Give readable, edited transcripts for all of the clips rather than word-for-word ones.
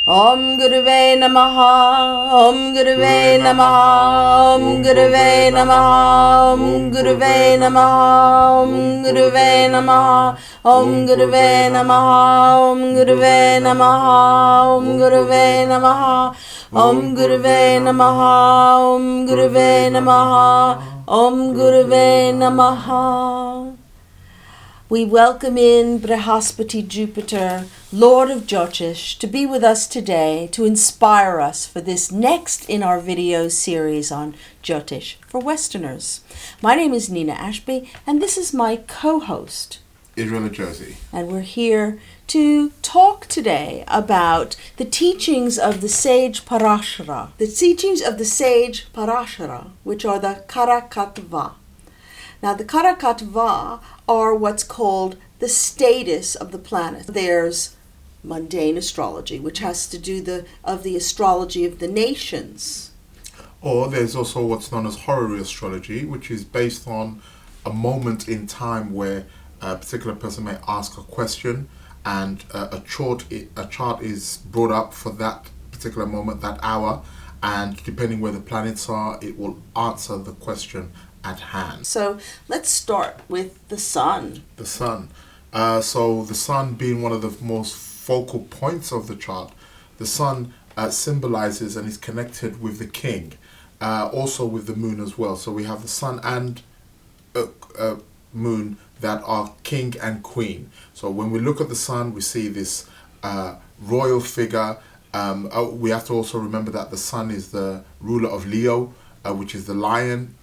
Om Guruve Namaha, Om Guruve Namaha, Om Guruve Namaha, Om Guruve Namaha, Om Guruve Namaha, Om Guruve Namaha, Om Guruve Namaha, Om Guruve Namaha, Om Guruve Namaha, Om Guruve Namaha, Om Guruve Namaha. We welcome in Brihaspati Jupiter, Lord of Jyotish, to be with us today to inspire us for this next in our video series on Jyotish for Westerners. My name is Nina Ashby, and this is my co-host, Israel Jersey. And we're here to talk today about the teachings of the sage Parashara, which are the Karakatva. Now, the Karakatva are what's called the status of the planet. There's mundane astrology, which has to do the astrology of the nations. Or there's also what's known as horary astrology, which is based on a moment in time where a particular person may ask a question, and a chart is brought up for that particular moment, that hour, and depending where the planets are, it will answer the question at hand. So let's start with the sun. The sun. So the sun being one of the most focal points of the chart, the sun symbolizes and is connected with the king, also with the moon as well. So we have the sun and moon that are king and queen. So when we look at the sun, we see this royal figure. We have to also remember that the sun is the ruler of Leo, which is the lion.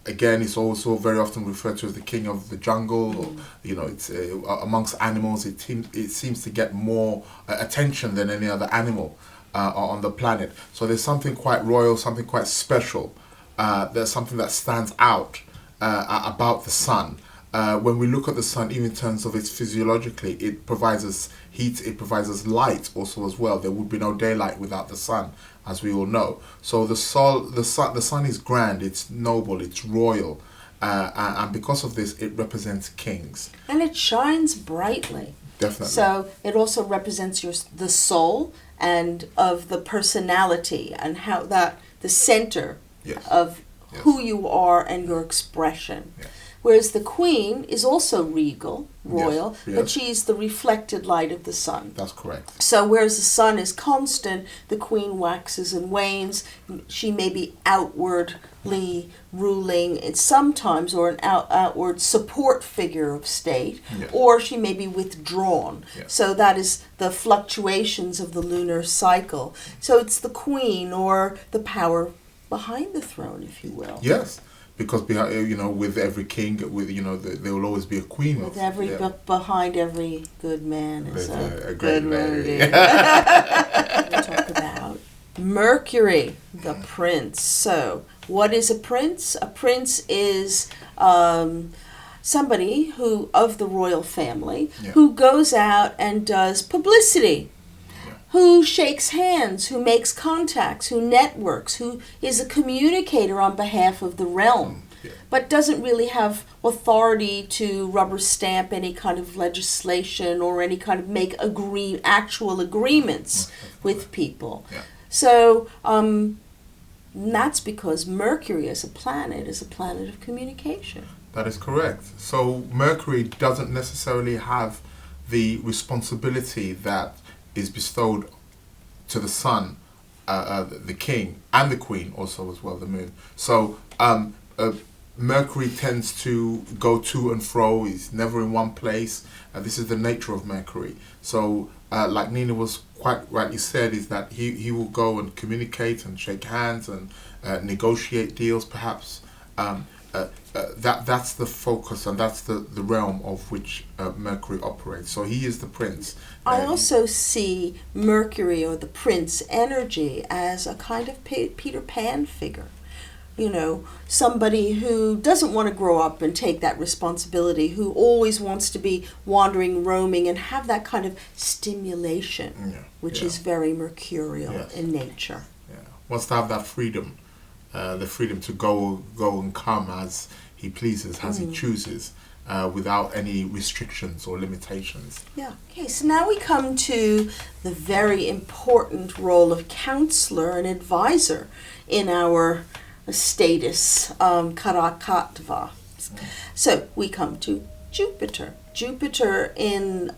Again, it's also very often referred to as the king of the jungle. Or, it's amongst animals, it seems to get more attention than any other animal on the planet. So there's something quite royal, something quite special. There's something that stands out about the sun. When we look at the sun, even in terms of its physiologically, it provides us heat, it provides us light also as well. There would be no daylight without the sun, as we all know. So the sun is grand, it's noble, it's royal, and because of this, it represents kings. And it shines brightly. Definitely. So it also represents the soul and of the personality, and how that the center of who you are and your expression. Yes. Whereas the queen is also regal, royal, yes. but she's the reflected light of the sun. That's correct. So whereas the sun is constant, the queen waxes and wanes. She may be outwardly ruling, and sometimes, or an outward support figure of state, or she may be withdrawn. Yes. So that is the fluctuations of the lunar cycle. So it's the queen, or the power behind the throne, if you will. Yes. Because with every king, there will always be a queen. Behind every good man is a great lady. We'll talk about Mercury, the prince. So, what is a prince? A prince is somebody who of the royal family who goes out and does publicity. Who shakes hands, who makes contacts, who networks, who is a communicator on behalf of the realm, but doesn't really have authority to rubber stamp any kind of legislation or any kind of make actual agreements with people. Yeah. So that's because Mercury as a planet is a planet of communication. That is correct. So Mercury doesn't necessarily have the responsibility that is bestowed to the sun, the king, and the queen also as well, the moon. So Mercury tends to go to and fro. He's never in one place. This is the nature of Mercury. So like Nina was quite rightly said, is that he will go and communicate and shake hands and negotiate deals perhaps. That's the focus, and that's the realm of which Mercury operates. So he is the prince. I also see Mercury, or the prince energy, as a kind of Peter Pan figure. Somebody who doesn't want to grow up and take that responsibility, who always wants to be wandering, roaming, and have that kind of stimulation, which is very mercurial in nature. Yeah, wants to have that freedom. The freedom to go and come as he pleases, as he chooses, without any restrictions or limitations. Yeah. Okay, so now we come to the very important role of counselor and advisor in our status, Karakatva. So we come to Jupiter. Jupiter in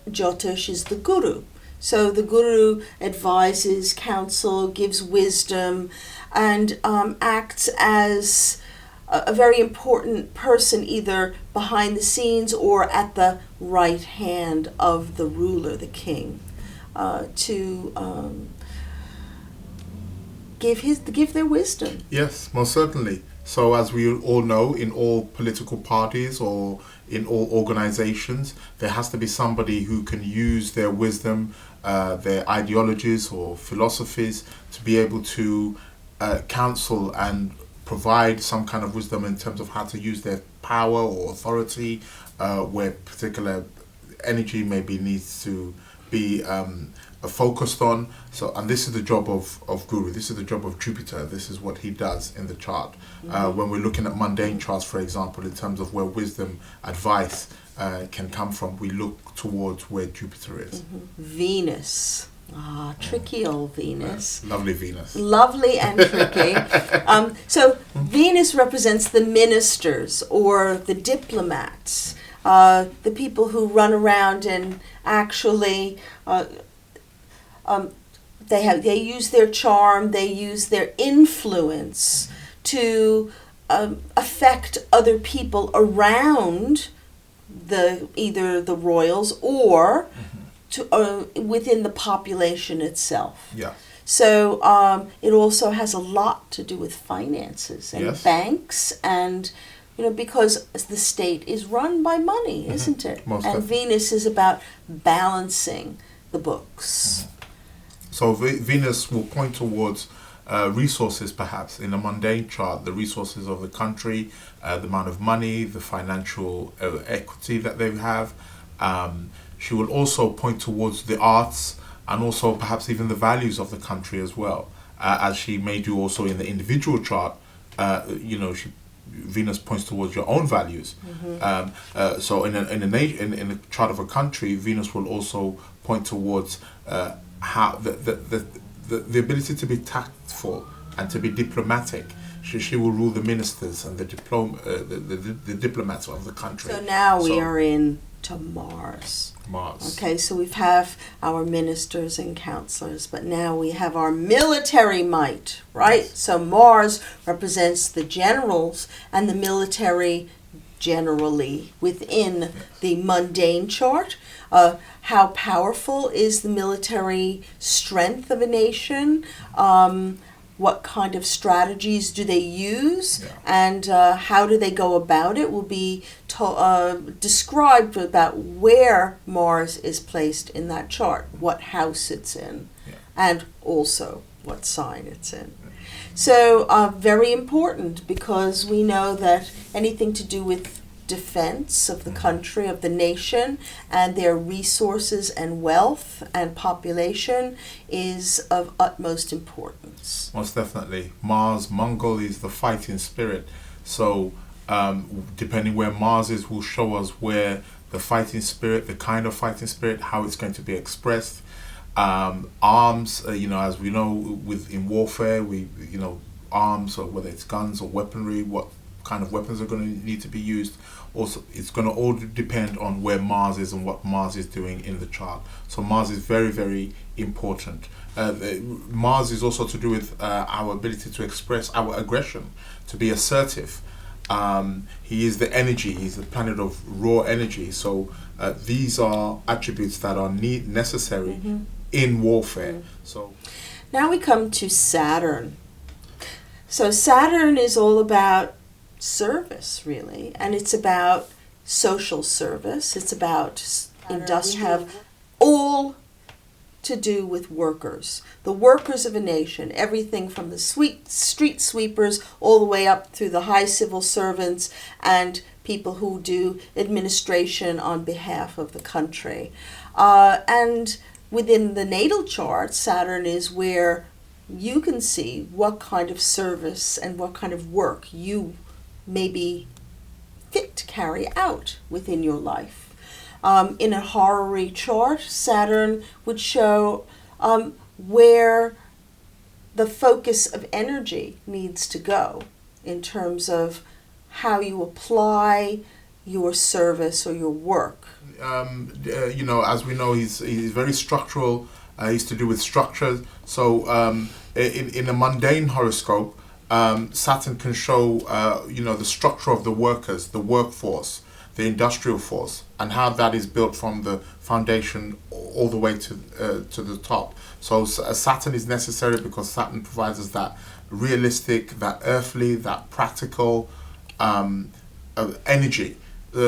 Jyotish is the guru. So the guru advises, counsel, gives wisdom, and acts as a very important person either behind the scenes or at the right hand of the ruler, the king, to give their wisdom. Yes, most certainly. So as we all know, in all political parties or in all organizations, there has to be somebody who can use their wisdom, their ideologies or philosophies to be able to counsel and provide some kind of wisdom in terms of how to use their power or authority, where particular energy maybe needs to be focused on. So, and this is the job of Guru. This is the job of Jupiter. This is what he does in the chart. When we're looking at mundane charts, for example, in terms of where wisdom, advice can come from, we look towards where Jupiter is. Venus. Tricky old Venus. Lovely Venus. Lovely and tricky. So Venus represents the ministers or the diplomats, the people who run around and actually they use their charm, they use their influence to affect other people around either the royals or to within the population itself. Yeah. So it also has a lot to do with finances and banks, and because the state is run by money, isn't it? Most and definitely. Venus is about balancing the books. So Venus will point towards resources, perhaps in a mundane chart, the resources of the country, the amount of money, the financial equity that they have. She will also point towards the arts and also perhaps even the values of the country as well, as she may do also in the individual chart. Venus points towards your own values. So in a chart of a country, Venus will also point towards how the ability to be tactful and to be diplomatic. She will rule the ministers and the diplomats of the country. So now we are in to Mars. Okay, so we have our ministers and counselors, but now we have our military might, right? Yes. So Mars represents the generals and the military generally within the mundane chart. How powerful is the military strength of a nation? What kind of strategies do they use, and how do they go about it will be described about where Mars is placed in that chart, what house it's in, and also what sign it's in. So very important, because we know that anything to do with defense of the country, of the nation, and their resources and wealth and population is of utmost importance. Most definitely. Mars, Mongol is the fighting spirit. So depending where Mars is will show us where the fighting spirit, the kind of fighting spirit, how it's going to be expressed. Arms, as we know, in warfare, arms, or whether it's guns or weaponry, what kind of weapons are going to need to be used. Also, it's going to all depend on where Mars is and what Mars is doing in the chart. So Mars is very, very important. Mars is also to do with our ability to express our aggression, to be assertive. He is the energy. He's the planet of raw energy. So these are attributes that are necessary in warfare. So now we come to Saturn. So Saturn is all about service, really, and it's about social service. It's about industrial, have all to do with workers, the workers of a nation, everything from the street sweepers all the way up through the high civil servants and people who do administration on behalf of the country. And within the natal chart, Saturn is where you can see what kind of service and what kind of work you maybe fit to carry out within your life. In a horary chart, Saturn would show where the focus of energy needs to go in terms of how you apply your service or your work. As we know, he's very structural. He's to do with structure. So in a mundane horoscope, Saturn can show the structure of the workers, the workforce, the industrial force, and how that is built from the foundation all the way to the top. So Saturn is necessary because Saturn provides us that realistic, that earthly, that practical energy.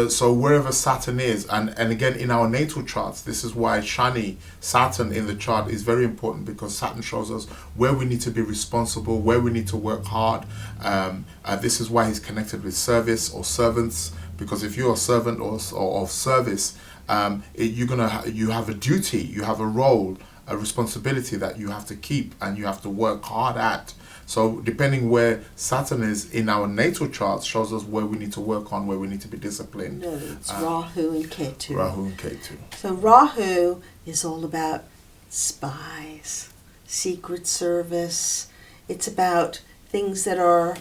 So wherever Saturn is, and again in our natal charts, this is why Shani, Saturn in the chart is very important, because Saturn shows us where we need to be responsible, where we need to work hard. This is why he's connected with service or servants, because if you're a servant or of service, you have a duty, you have a role, a responsibility that you have to keep and you have to work hard at. So depending where Saturn is in our natal charts shows us where we need to work on, where we need to be disciplined. No, it's Rahu and Ketu. Rahu and Ketu. So Rahu is all about spies, secret service. It's about things that are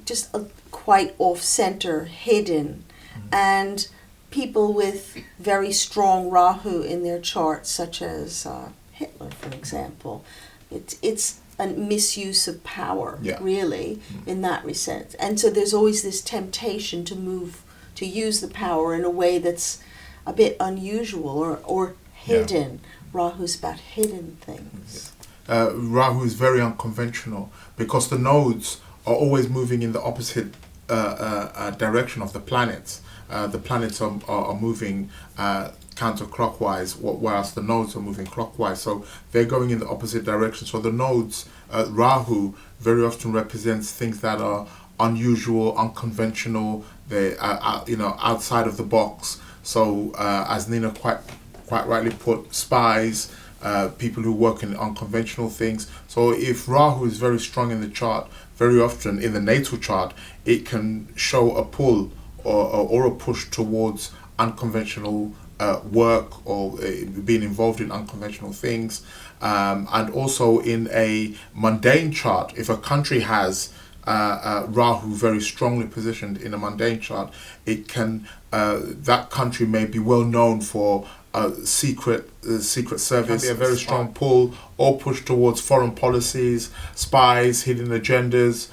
just quite off-center, hidden. And people with very strong Rahu in their charts, such as Hitler, for example, it's a misuse of power, really, in that sense. And so there's always this temptation to use the power in a way that's a bit unusual or hidden. Rahu's about hidden things. Rahu is very unconventional because the nodes are always moving in the opposite direction of the planets. The planets are moving counterclockwise, whilst the nodes are moving clockwise. So they're going in the opposite direction. So the nodes, Rahu, very often represents things that are unusual, unconventional. They are, outside of the box. So as Nina quite rightly put, spies, people who work in unconventional things. So if Rahu is very strong in the chart, very often in the natal chart, it can show a pull or a push towards unconventional work or being involved in unconventional things. And also in a mundane chart, if a country has Rahu very strongly positioned in a mundane chart, it can that country may be well known for secret service, a very strong pull or push towards foreign policies, spies, hidden agendas,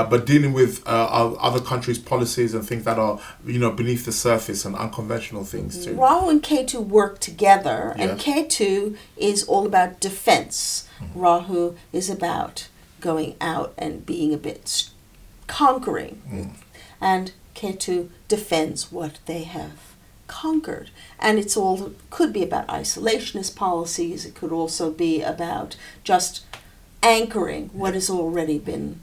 but dealing with other countries' policies and things that are beneath the surface and unconventional things too. Rahu and Ketu work together, and Ketu is all about defense. Rahu is about going out and being a bit conquering, and Ketu defends what they have conquered. And it's all could be about isolationist policies. It could also be about just anchoring what has already been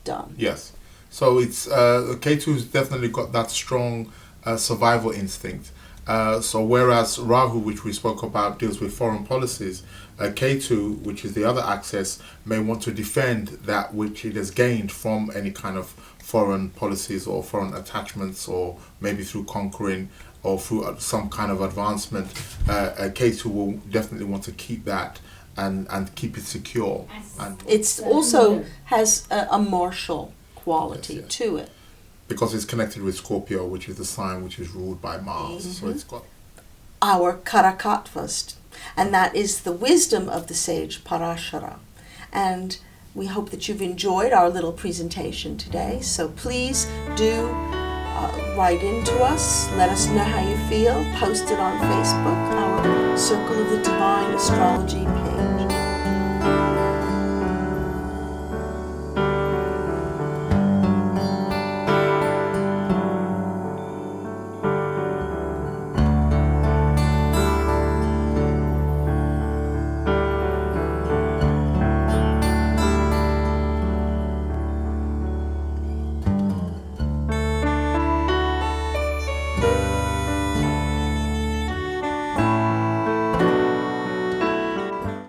done. Yes. So it's Ketu's definitely got that strong survival instinct. So whereas Rahu, which we spoke about, deals with foreign policies, Ketu, which is the other axis, may want to defend that which it has gained from any kind of foreign policies or foreign attachments, or maybe through conquering or through some kind of advancement. Ketu will definitely want to keep that and keep it secure. And it's also has a martial quality to it. Because it's connected with Scorpio, which is the sign which is ruled by Mars. So it's got our Karakatvas, and that is the wisdom of the sage Parashara. And we hope that you've enjoyed our little presentation today. So please do write into us. Let us know how you feel. Post it on Facebook, our Circle of the Divine Astrology page.